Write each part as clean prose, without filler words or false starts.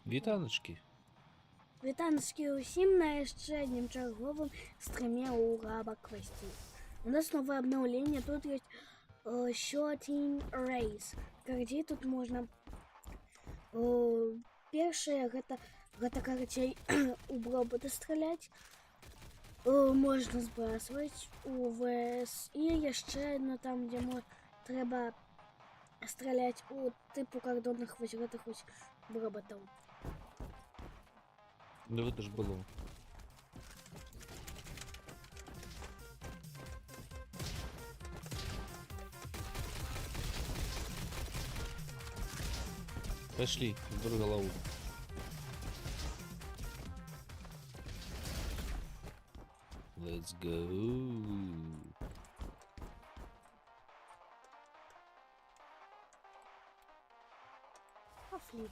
Вітаночки. Вітанські усім на ще одним черговим стриме у Раба Квесті. У нас новое обновление, тут есть Shooting Race. Где тут можно першее, гэта карацей у робота стрелять. Можна збрасывать у ВС. І яшчэ одно там, где треба стрелять у типу кордонных вось гэтых вось роботов. Ну это ж було. Пошли в другую голову. Let's go. Пошли.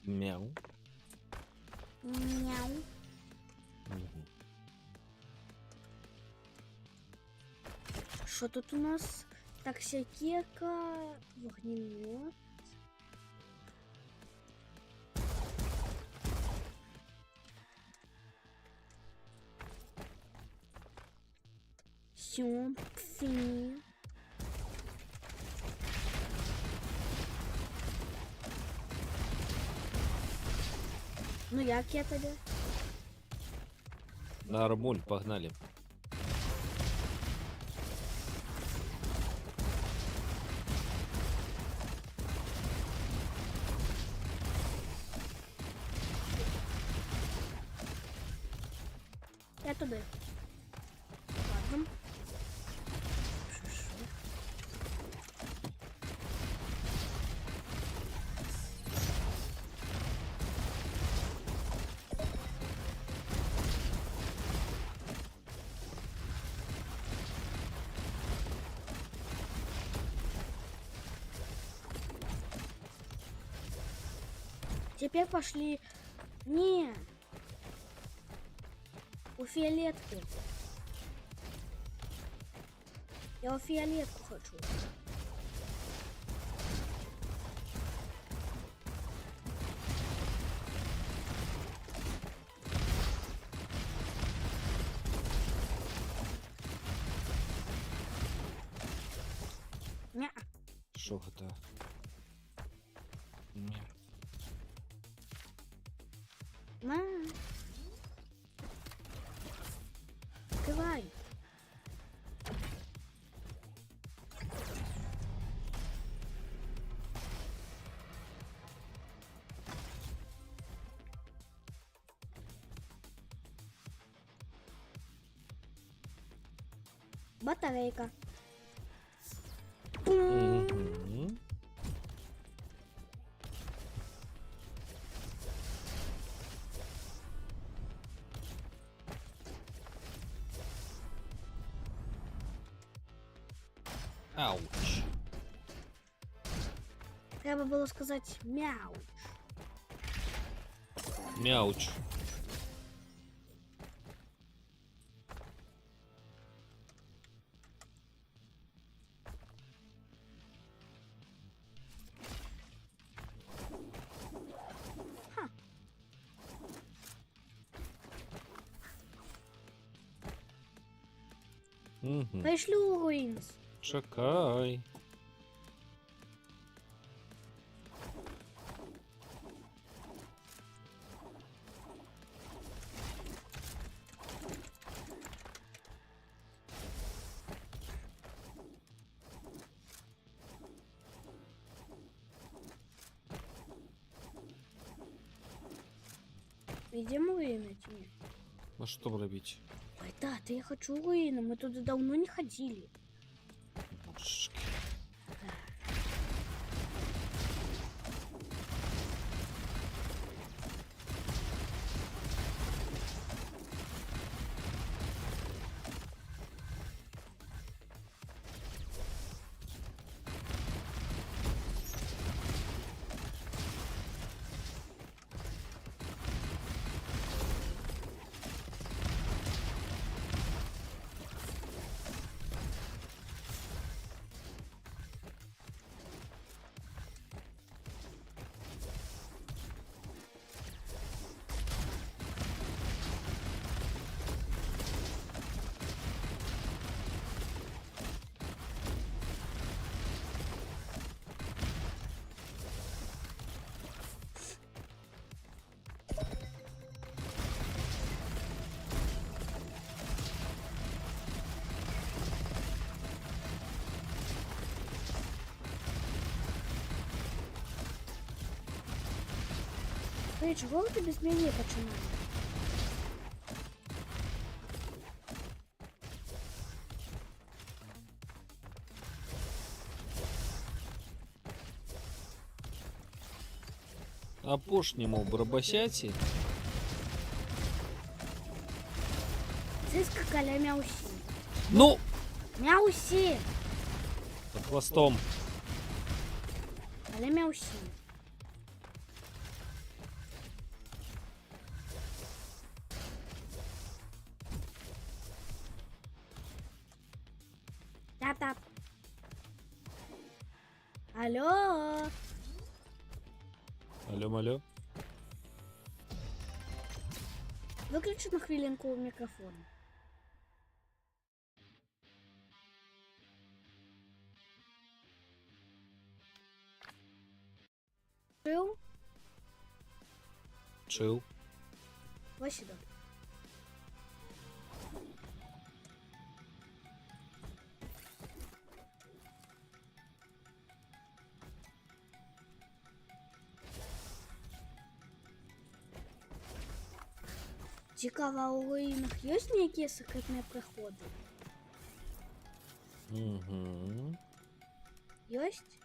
Мяу. Мяу. Мгм. Що тут у нас? Таксякека, вогнемет. Сюмпфі. Ну як я тобі? Нормуль, погнали. Я туди. Ладно. Теперь пошли. Не. У фиолетки. Я у фиолетку хочу. Не. Що це? Ні. На. Открывай. Батарейка. Мгм. Ауч. Треба було сказати мяу. Мяуч. Угу. Пришлю руїнс. Чекай. Идем руины, Тимми. А що там робити? Ой, да, я хочу руины. Мы туда давно не ходили. Божечки. Эй, чего ты без меня починали? А пошньому барабасяці? Ты скакали мяуси. Ну! Мяуси! Под хвостом. Але мяуси. Тап-тап. Алло. Алло-малё. Выключи на хвилинку микрофон. Чил? Чил. Вот сюда. Цікаво, а у руїнах є ніякі секретні проходи? Угу. Есть?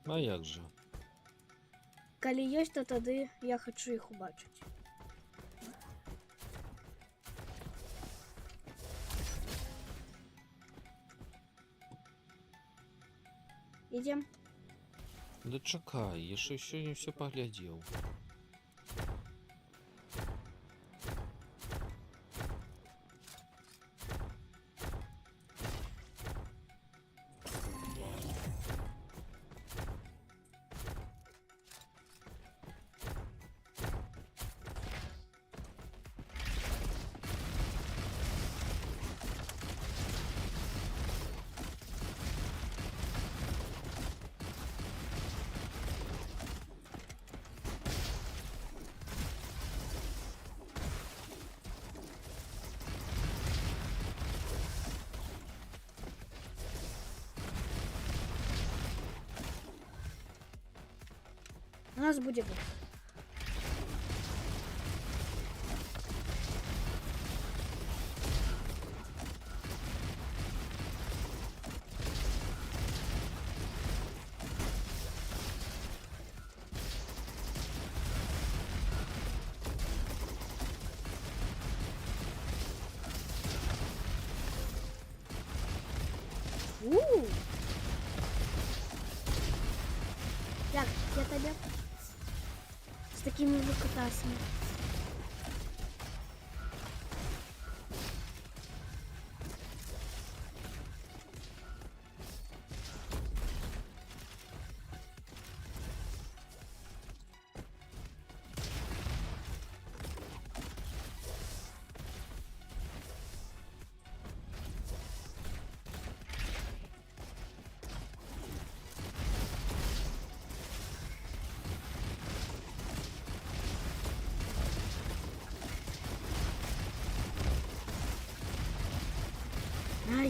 А як же? Коли є, то тоді я хочу їх убачити. Ідем. Да чекай, я ж ще не все поглядів. У нас буде босс. Як, я тебе з такими викотасами.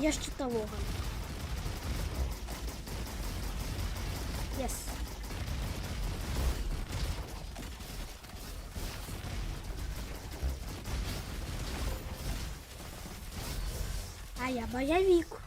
я щитового. Єс. А я бойовик.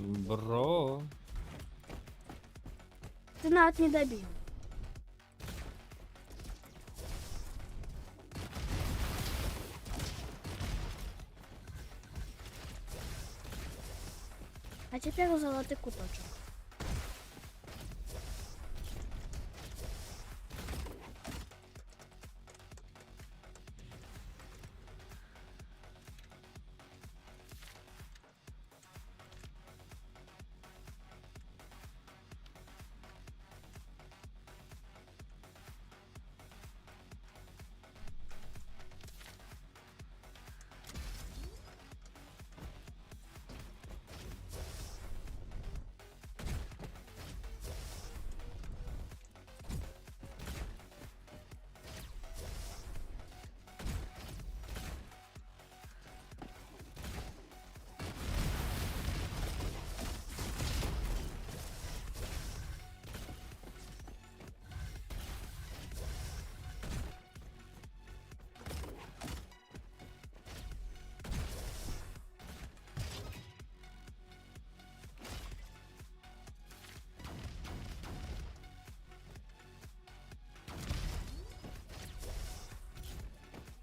Бро. Ты навіть не добил. А теперь золотый куточек.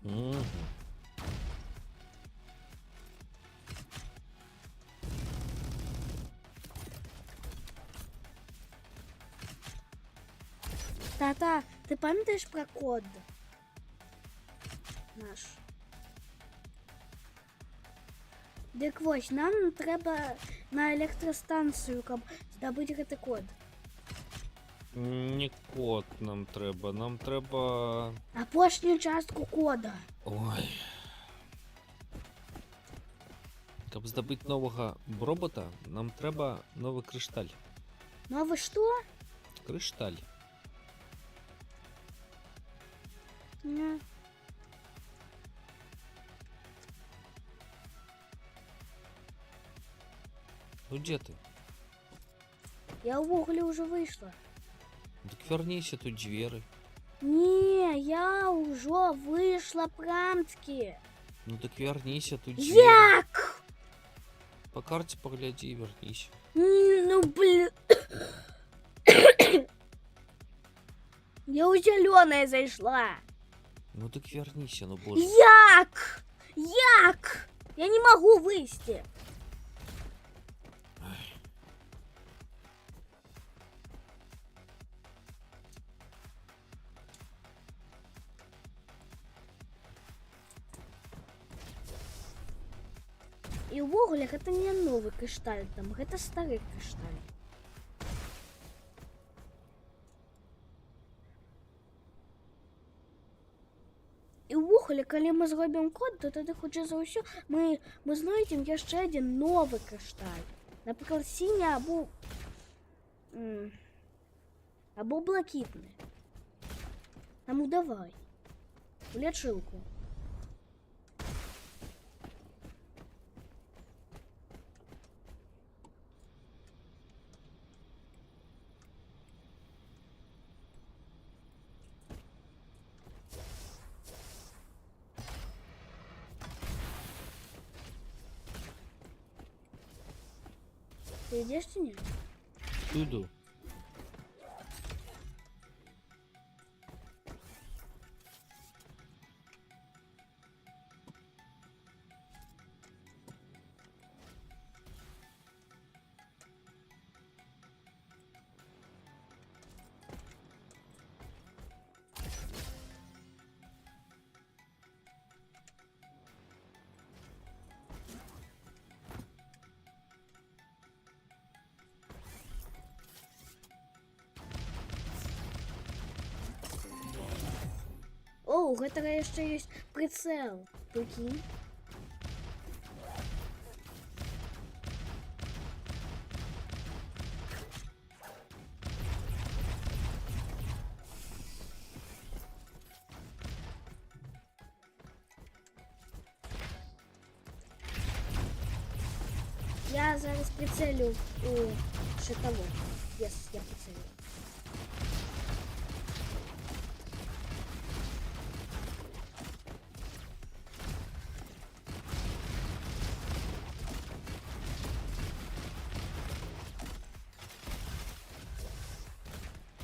Мгм. Тата, ти пам'ятаєш про код наш? Дик ось, нам треба на електростанцію, щоб здобути цей код. Не код нам треба. Нам треба. А пошню частку кода. Ой. Щоб здобути нового робота, нам треба новий кришталь. Ну а ви що? Кришталь. Ні. Ну де ти? Я в углі вже вийшла. Так вернися тут двері. Ні, я вже вийшла прям-таки. Ну так вернися тут двері. Як? По карті погляди і вернись. Ну, блин. Я у зеленой зайшла. Ну так вернися, ну боже. Як? Як? Я не могу вийти. І ўвогуле гэта не новы крышталь, там гэта стары крышталь. І ўвогуле, калі мы зробім код, то тады хутчэй за ўсё мы знойдзем яшчэ адзін новы крышталь. Напрыклад, сіні або блакітны. Таму давай. У лячылку. Ты идешь чи нет? Іду. О, у гэтага яшчэ ёсць прыцэл. Прыкінь. Я зараз прицелю у щитовод. Yes, я прицелю.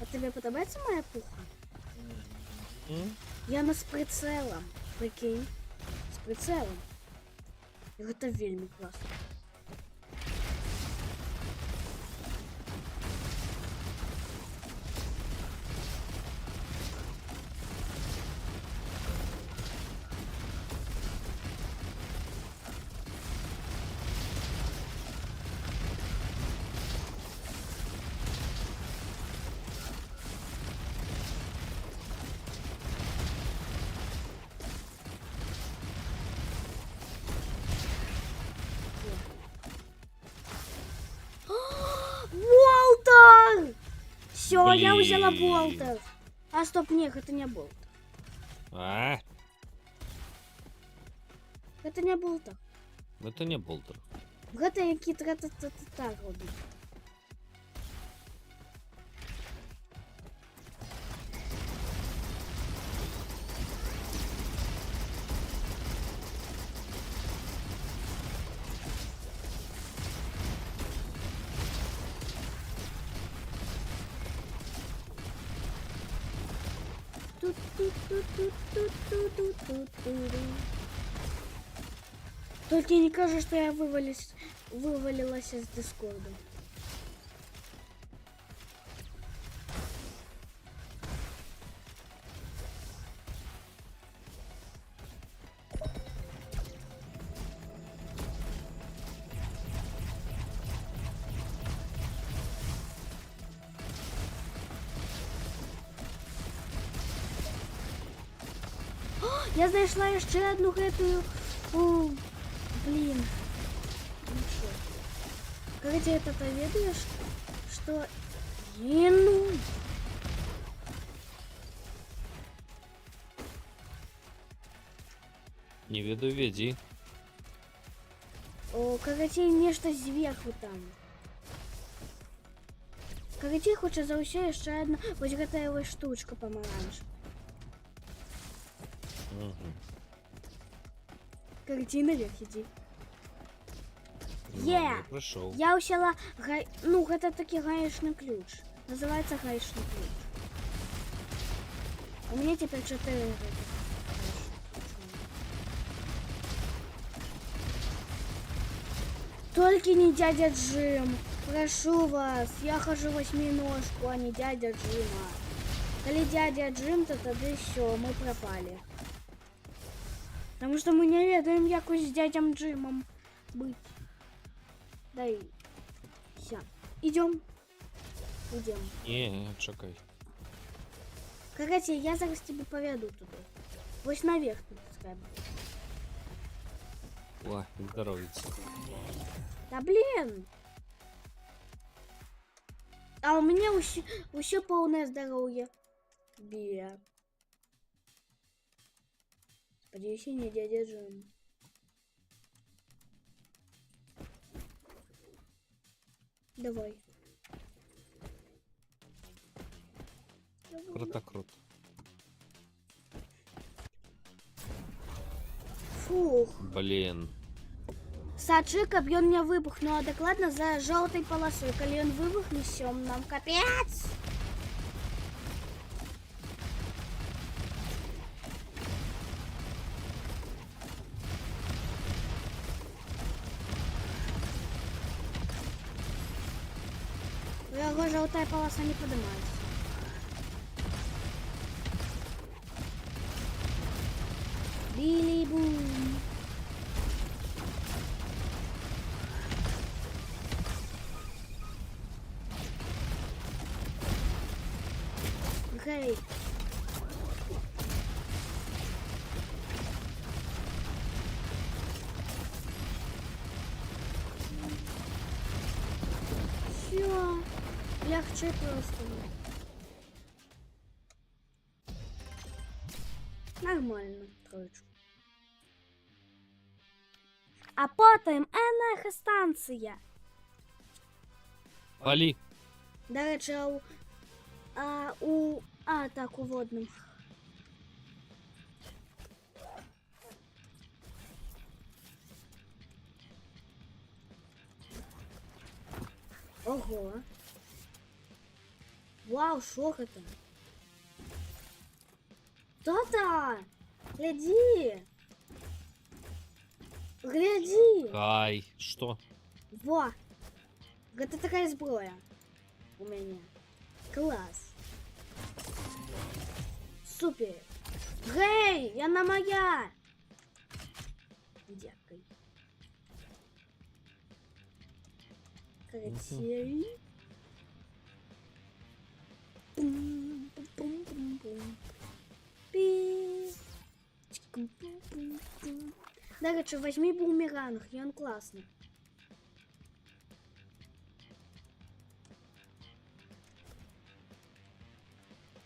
А тобі подобається моя пуха? Я з прицелом. Прикинь. З прицелом. І це вельми класно. Болтер! Все, я взяла болтер. А стоп, нет, это не болтер. А, Это не болтер. это не болтер. Это який так робить. Только не кажется, что я вывалилась из Дискорда. Я знайшла ще одну гэтую. О, блин. Ничего. Когда ты поведаешь, что... ну... Не веду, веди. О, карацей, нешта зверху там. Карацей, хоча за ўсё яшчэ одна. Вось гэтая вось штучка памаранч. Угу. Карацей, наверх иди. Я пришел. Я ўсяла ну, гэта такі гаечны ключ. Называется гаечный ключ. У меня теперь 4 гэтых. Только не дядя Джим. Прошу вас, я хожу восьминожку, а не дядя Джима. Коли дядя Джим, то тогда все, мы пропали. Потому что мы не ведаем, як с дядям Джимом быть. Дай. Все. Идем. Идем. Не, чекай. Короче, я зараз тебе поведу туда. Вось наверх тут треба. О, здоровится. Да блин! А у меня еще полное здоровье. Бия. Сподіваюся, не дядя Джим. Давай. Круто, круто. Фух. Блин. Сачы, каб ён не выбухнул, а дакладна за жоўтай паласой. Калі ён выбухне, всё, нам капец. У яго жоўтая паласа не падымаецца. Білі-бум. Гей. легче просто. Нормально, троечку. А потім енергостанція. Палі. До речі, так, у водному. Ого. Вау, що це? Та-та! Гляди! Гляди! Ай, що? Во! Это такая зброя у меня. Класс. Супер. Гей, яна моя. Дякую. Каратей. Пум-пум-пум-пум-пум. Пи. Чикум-пум-пум-пум. До речі, возьми бумеранг, і он класний.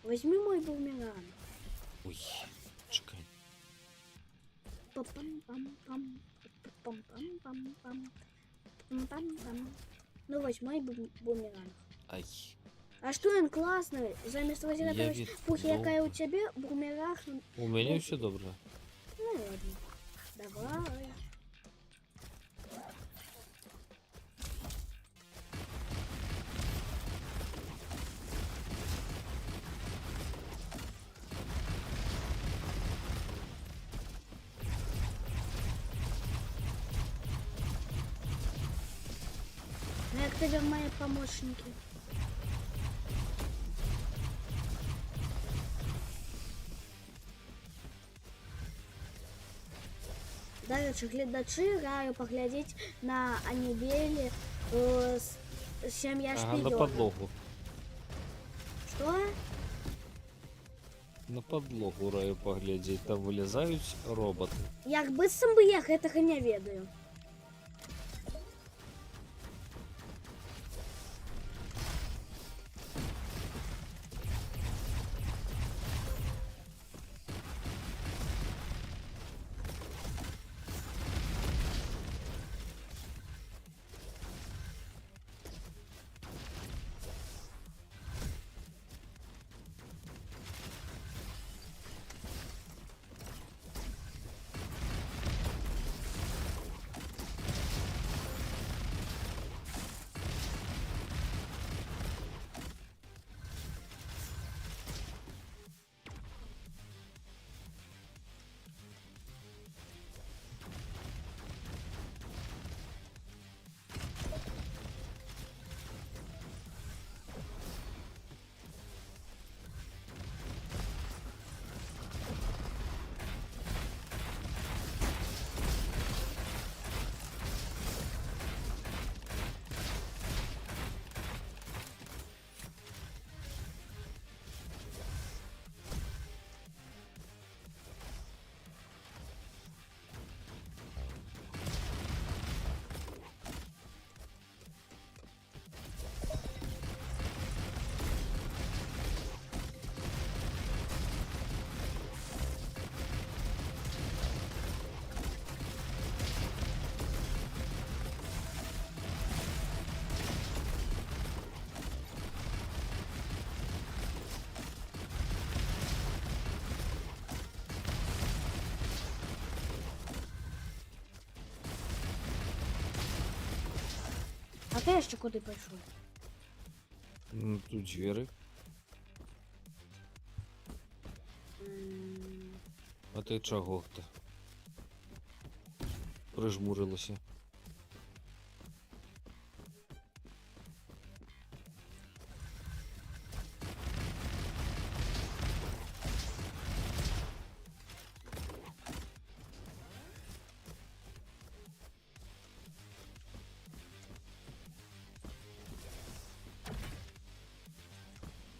Возьми мой бумеранг. Ой, чекай. Пам-пам-пам-пам. Пам-пам-пам-пам. Пам-пам-пам. Ну, возьми бумеранг. Ай. А что он классный? Заместо возить Я этого пухи, ну, какая у тебя, бумеранг. У мене все добре. Ну ладно. Давай. Ну, як тебе мои помощники? Дальше глядачи раю поглядеть на Анибеле «Семья Ага, шпионов». на подлогу. Что? На подлогу раю поглядзець, там вилізають роботи. Як быццам бы я гэтага не ведаю. А ти ще куди пішов? Ну, тут двері. А ти чого ти? Прижмурилося.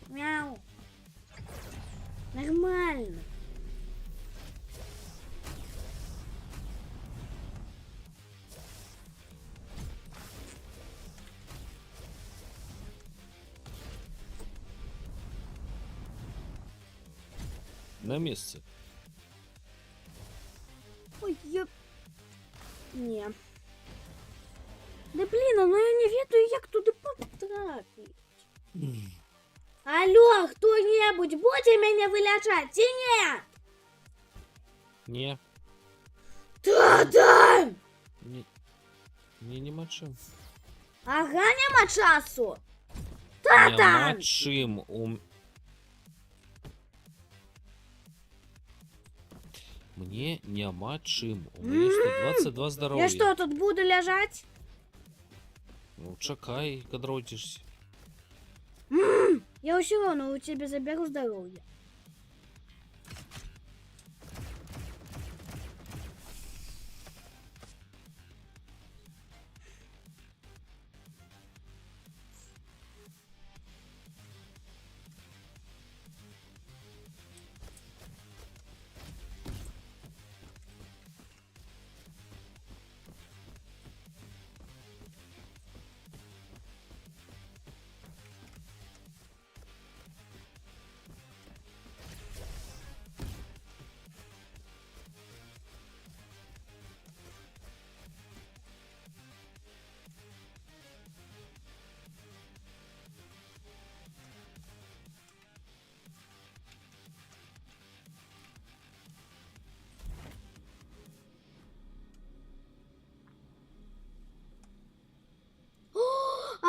Мяу. Нормально. На місце. Ой, я... Ні. Да блін, ну я не ведаю, як туди потрапити. Алло, хто-небудь буде мене вилячати, чи ні? Ні. Та-да! Ні. Ні, нема чим. Ага, нема часу. Нема Та-да! чим. Мне нема чим. У мене 122 здоров'я. Я що, тут буду лежать? Ну, чекай, кадротишься. Я все равно у тебя заберу здоровье.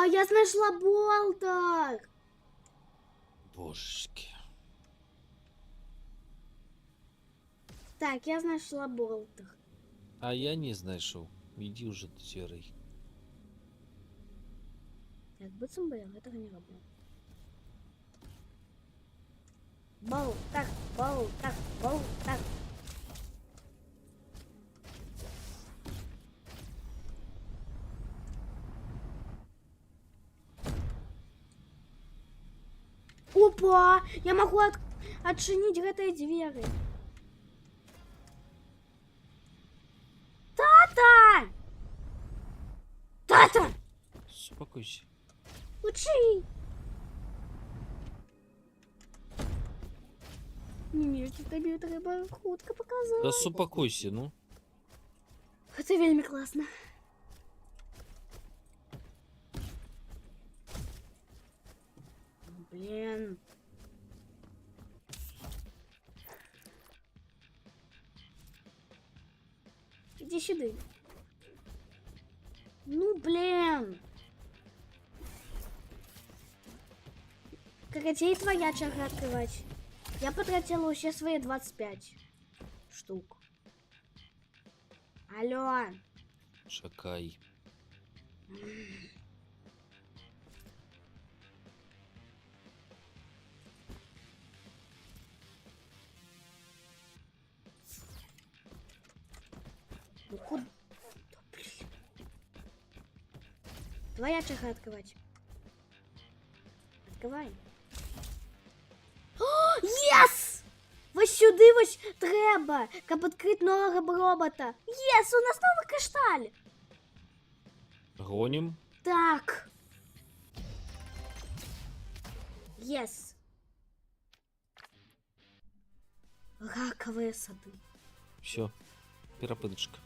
А я знайшла болтер. Божечки. Так, я знайшла болтер. А я не знайшов. Іди уже, серий. Так, быцем бы я этого не роблю. Болтер, болтер, болтер. Опа! Я могу отчинить этой двери. Тата! Тата! Успокойся. Учи! Ні, тобі треба хутко показати. Да успокойся, ну. Це вельми класно. Блін. Иди сюда. Ну, блин. Короче, твоя черга открывать. Я потратила уже свои 25 штук. Алло. Чекай. Ну куда? Да, блин. Твоя черга открывать. Открывай. О, єс! Ось сюди ось треба, щоб відкрити нового робота. Єс, у нас новий кришталь. Гоним. Так. Єс. Раковые сады. Все. Перепиночка.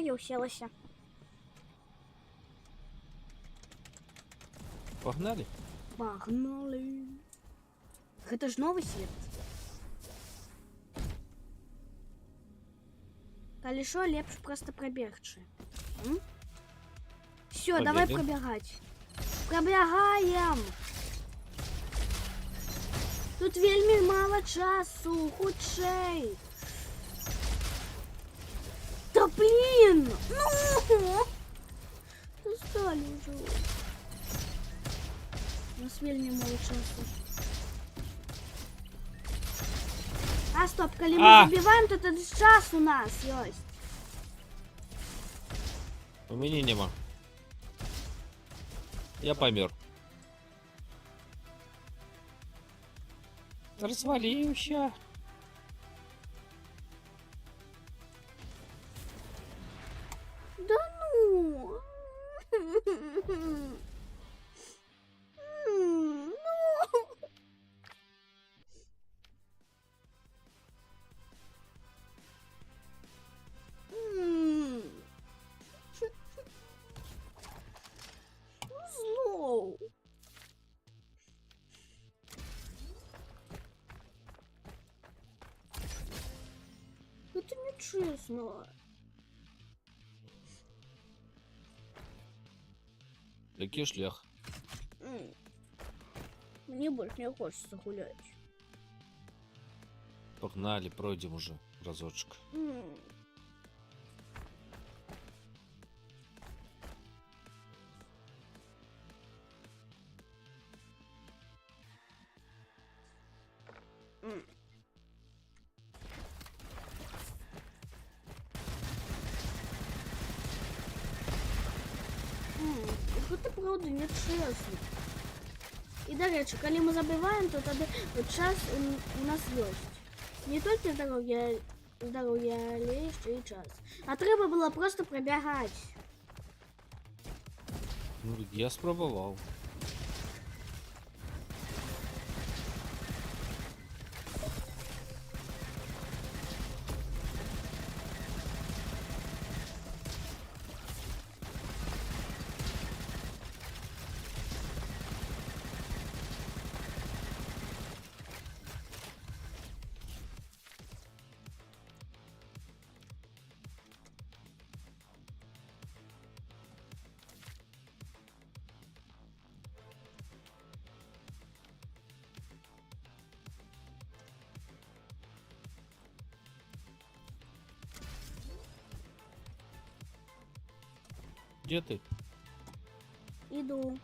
я уселася. Погнали? Погнали. Гэта ж новый свет. Калі шо, лепш просто пробегчы. Все, давай Побегаем. пробегать. Пробегаем. Тут вельмі мало часу, хутчэй. Да блин! Ну! Достали уже. У нас вельмі мало часу. А, стоп, калі мы забиваем, то тады час у нас ёсць. У мяне нема. Я памёр. Разваліўся. Да ну! Ну! Злоу! Это нечестно. Який шлях? Мне больше не хочется гулять. Погнали, пройдем уже разочек. Гэта правда нечестно. І, до речі, коли ми забиваємо, то тоді час у нас ёсць. Не тільки здоров'я, але ще і час. А треба було просто пробігати. Ну, я спробував. Где ты? Іду.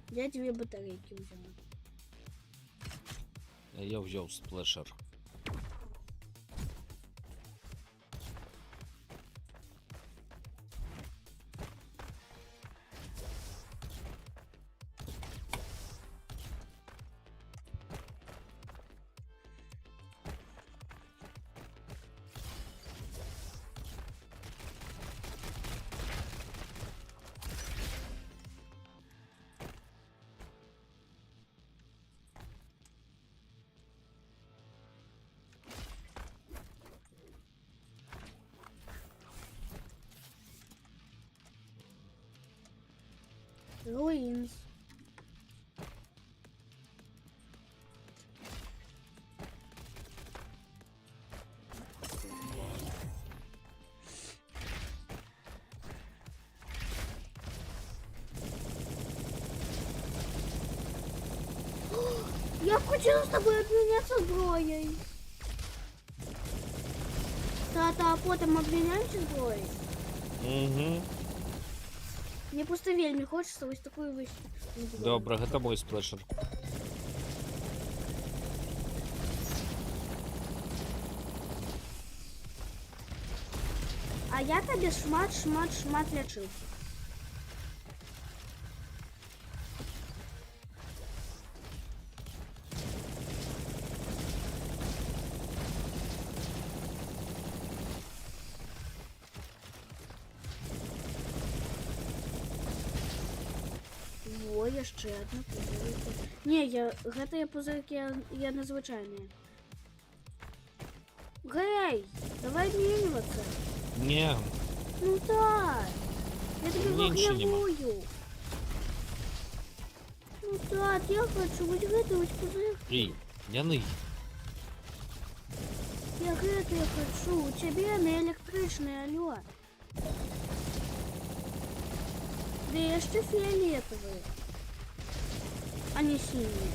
Я 2 батарейки взяла. А я взял сплешер. Руинс. Я хотела с тобой обменяться зброєю. Та, а потім обміняємося зброєю? Угу. Мне просто вельми хочется ось такую вещь. Добре, это мой сплешер. А я тебе шмат лечу. яшчэ одна пузырькі. Не, гэтыя пузырькі я незвычайныя. Гэй, давай обмениваться. Не, Ну так. Я тебе Меньше нема. вогневую. Ну так, я хочу вот гэты вот пузырь. эй, яны. Я гэты я хочу. У тебя на электричный, алло. Да яшчэ фиолетовые. А не синие.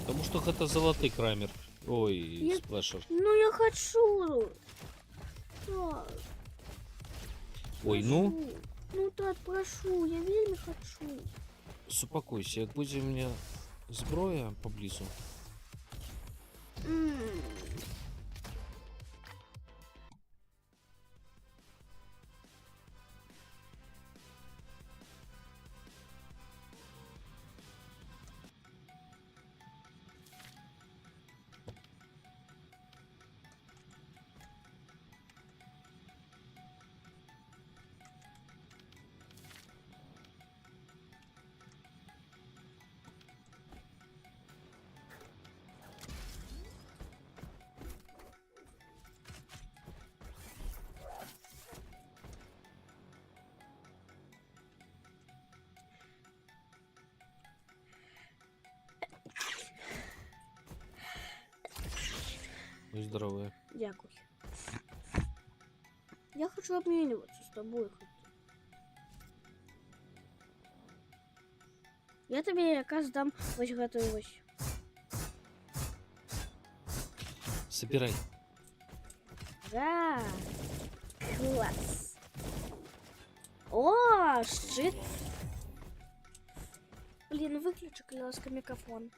Тому что гэта залаты крамер. Ой, Я- сплэшер. Ну я хочу. Так, Ой, ну, прошу. Ну так, прошу, я вельмі хочу. супакойся, як будзе у меня зброя поблізу. М. Ну, здоровая. Дякую. Я хочу обмениваться с тобой. Я тобі якраз дам ось гэтую ось. Собирай. Да. Класс. О, щит. Блин, выключи, классно, микрофон.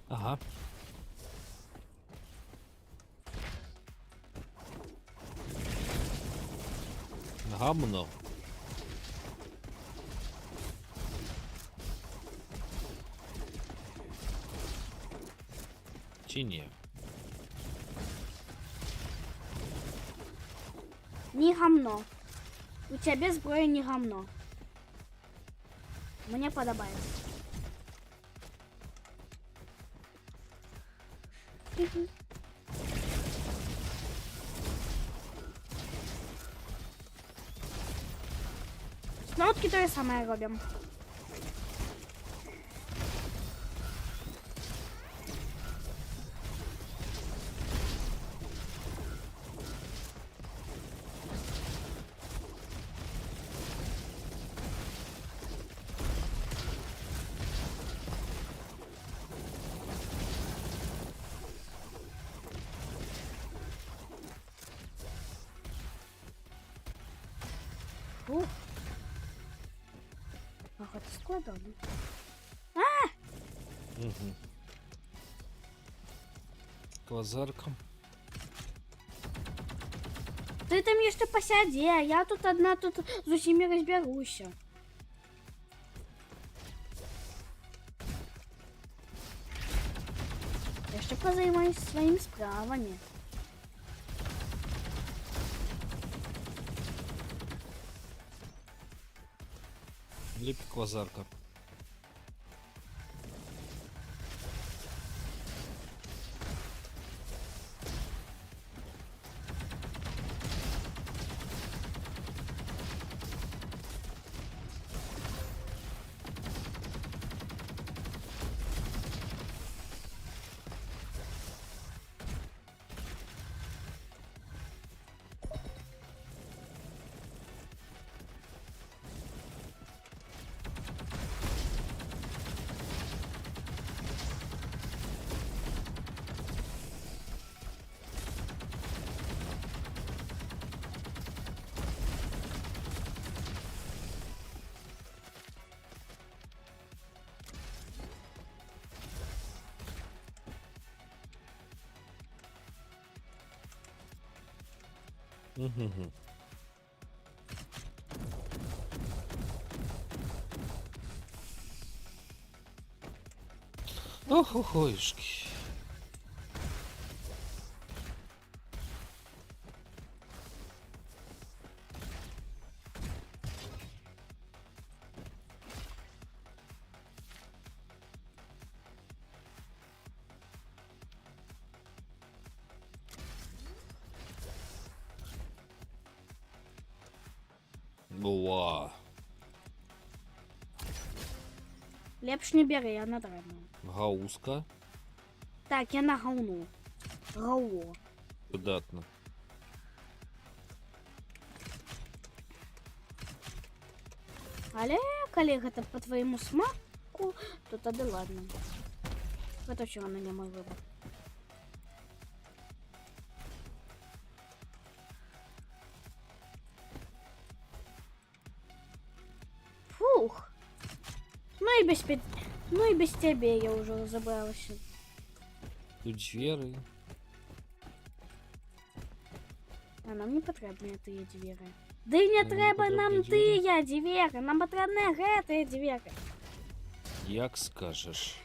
Ага. Гамно. Чи ні? Не гамно. У тебя зброя не гамно. Мне подобается. Снотки то же самое робим. Фух. Ага, це складно. Угу. Квазарка. Ти там ще посяди, а я тут одна тут з усіми розберуся. Я ще позаймаюсь своїми справами. Ліпі квазарка. Угу. Ох, охоюшки. Буа. Лепш не бери, я на древну. Гауска. Так, я на гауну. Гау. Видатно. Але, коллега, это по твоему смаку, то тогда ладно. Это все равно не мой выбор. Фух. Ну и без тебя я уже разобралась. Ключ віри. А нам не потрібні ті двері. Да й не Нам не треба нам потрібні ті двері. Нам потрібні ті двері. Як скажеш.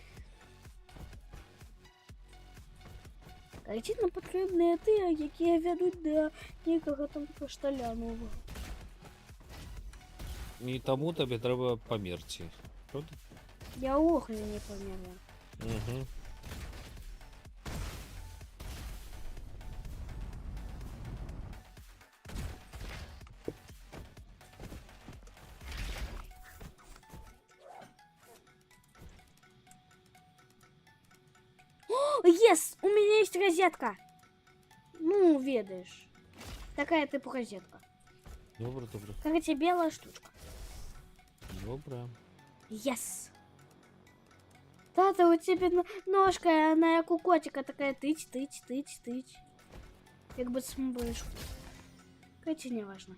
Кажіть, нам потрібні ті, які ведуть до некого там пошталя нового. І тому тобі треба померти. Правда? Я охрі не померла. Угу. Yes, у меня есть розетка. Ну, ведаешь. Такая типу розетка. Добре, добре. Короче, белая штучка. Добре. Yes. Тата, у тебя ножка, она как у котика такая тыч, тыч, тыч, тыч. Как бы смбышку. Короче, не важно.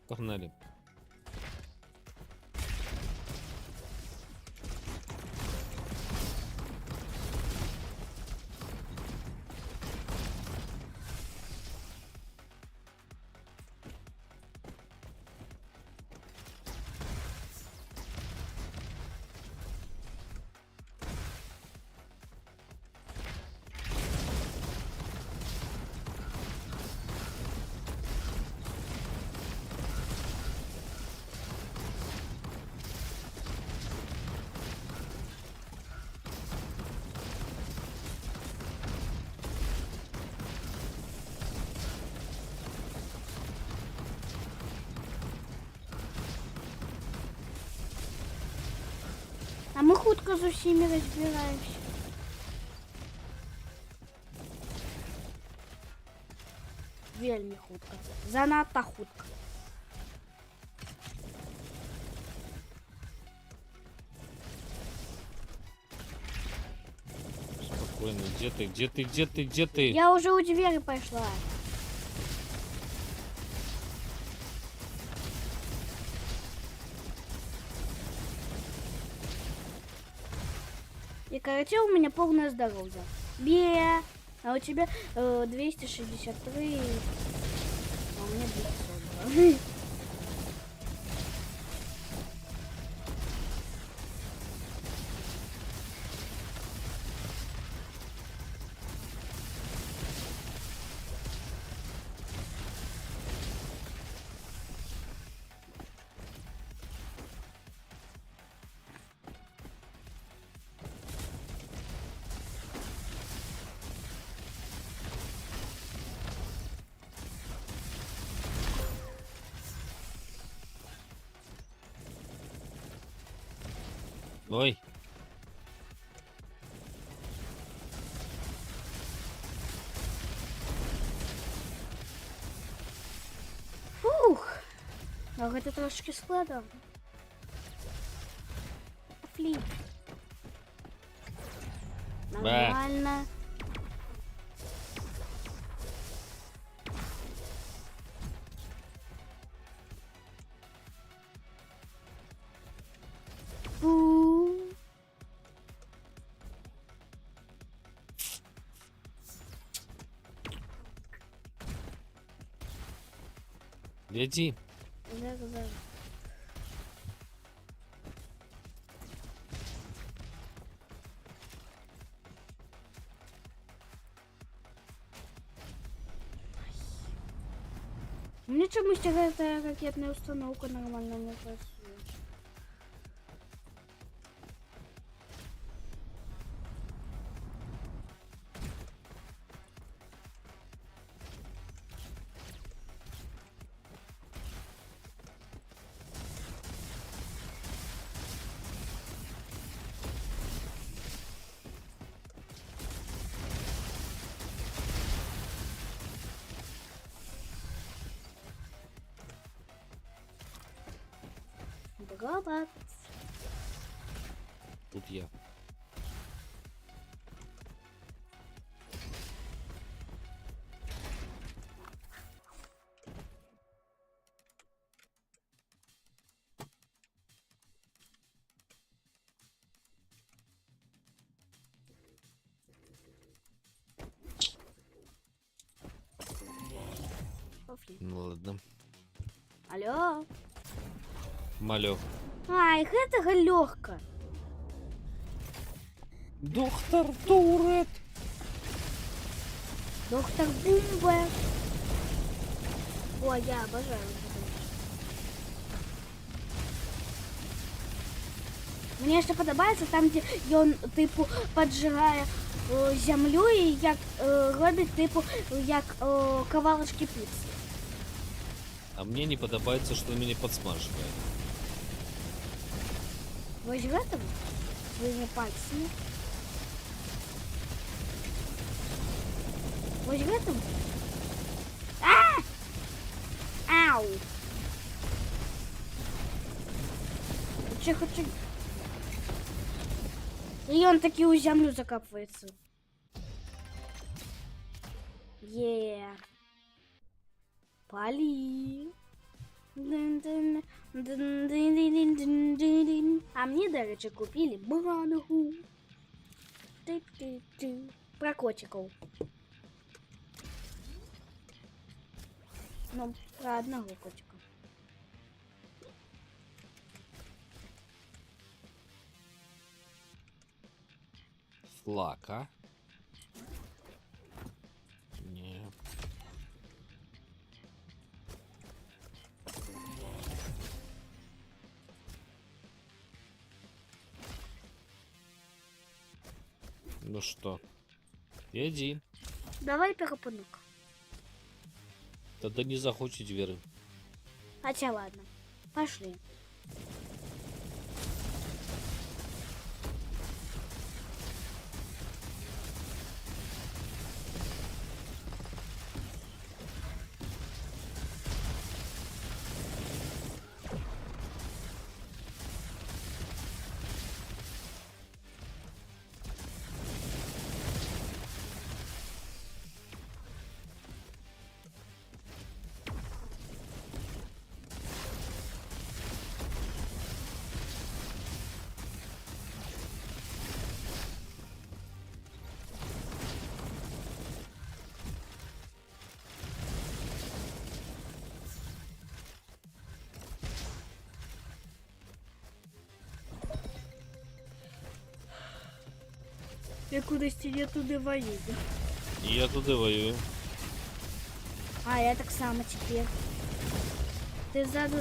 Погнали. А мы хутко з усіми розбираємося. Вельми хутко. Занадто хутко. Спокойно, где ты, где ты, где ты, где ты? Я уже у двери пошла. И, короче, у меня полное здоровье. Бе! А у тебя 263, а у меня 242. Ой, Фух! А гэта трошки складно. Флип. Нормально. Фу. гляди. Да. Мне чомусь эта ракетная установка нормально не працює. Робот. Тут я. Ну ладно. Алло. Малё. Ай, гэтага лёгка. Доктор Турет. Доктор Бумба. Ой, я обожаю это. Мне ще подобається там, де ён, типу, поджигає землю і як робить, типу, як кавалочки пиццы. А мне не подобается, что он меня подсмаживает. Вось гэтым своими пальцами. Вось гэтым. А! Ау! Хочу. И он таки у землю закапывается. Пали. А мне, до речі, купили мангу. Про котиков. Ну, про одного котика. Флака. Не. Ну что, иди. Давай перепонок. Тогда не захочет веры. Хотя ладно. Пошли. Я кудись не туди воюю. І я туди воюю. А, я так само тепер. Ти ззаду...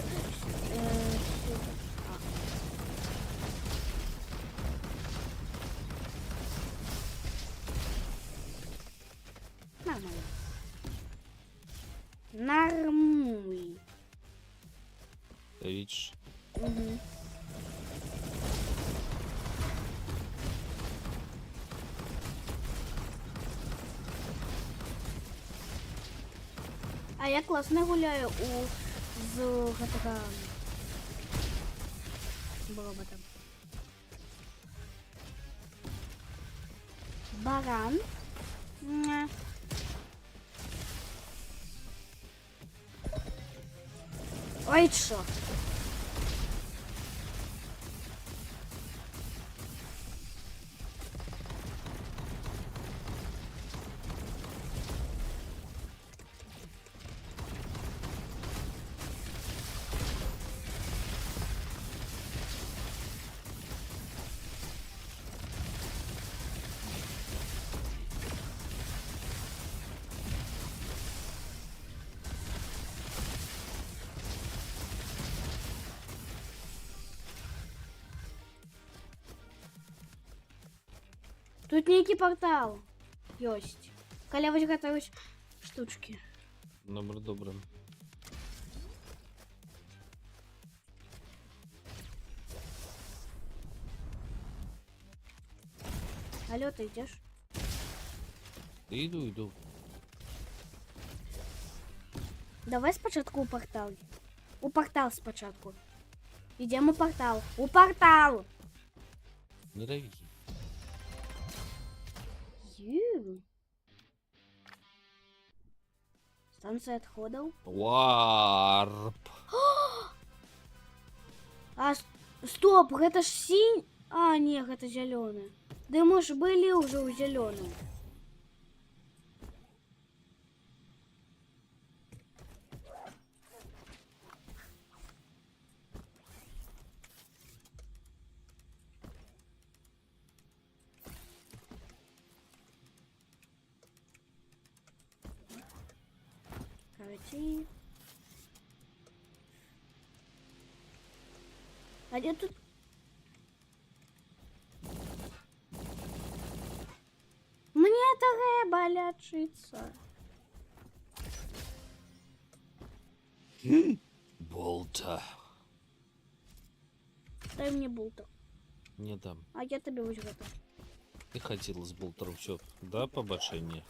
Нормально. Нормуй. Та видиш. Угу. А я класно гуляю з гэтага роботом. Баран. Ня. Ой, що? Тут некий портал есть. Каля вось гэтай штучки. Добре, добре. Алло, ты идешь? Йду. Давай спочатку у портал. У портал спочатку. Ідемо у портал. У портал! Не раві. Ю. Станция отходов. Варп. А, стоп, гэта ж синь... А, не, гэта зеленый. Да мы ж были уже у зеленого. Короче. А где тут? Мне треба лечиться. Болта. Дай мне болта. Не дам. А я тебе возьму это. Ти хотіла з болтером все. Да, побачення.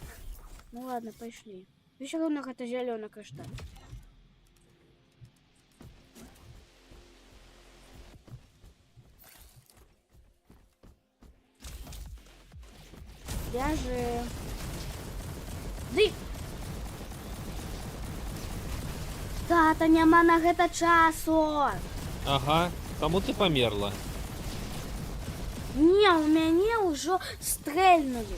Ну ладно, пошли. Еще равно это зеленый каштан. Вяжи. Ды! Тата, няма на гэта часу. Ага, тому ти померла. Не, у мяне ўжо стрельнули.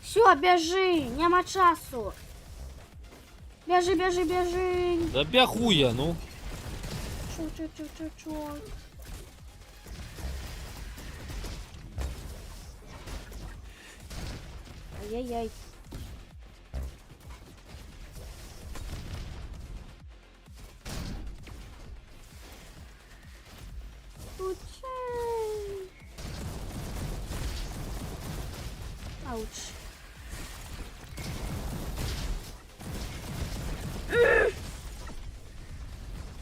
Все, бяжи, няма часу. Бяжи, бяжи, бяжи. Да бягу я, ну. Чу. Ай-яй-яй. Ауч.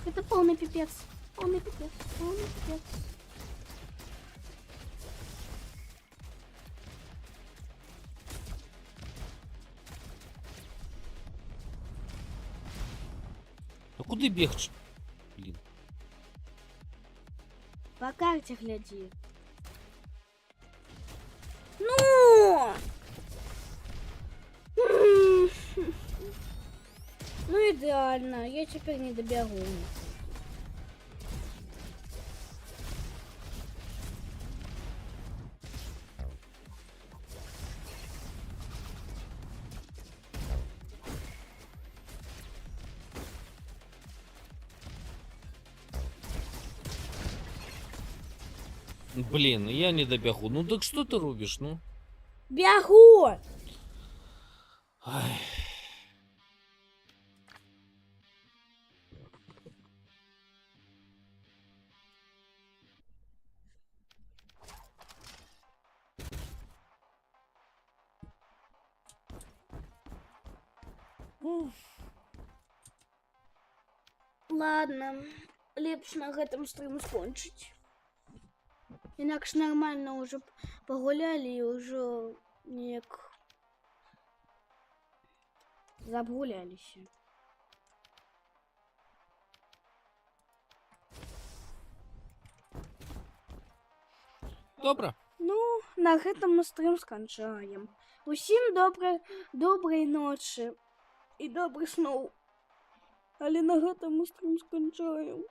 Это полный пипец. Полный пипец. Полный пипец. А куди бігч? Блін. По карте гляди. Ну! Ну идеально, я теперь не добегу. Блін, я не добягу. Ну так що ти робиш, ну? Бягу! Ай. Ладно, лепш на гэтым стрым скончыць. Інакш нармальна ўжо пагулялі і ўжо неяк забгуляліся. Добре. Ну, на гэтым мы стрым сканчаем. Усім добрай ночы і добрых сноў. Але на гэтым мы стрым сканчаем.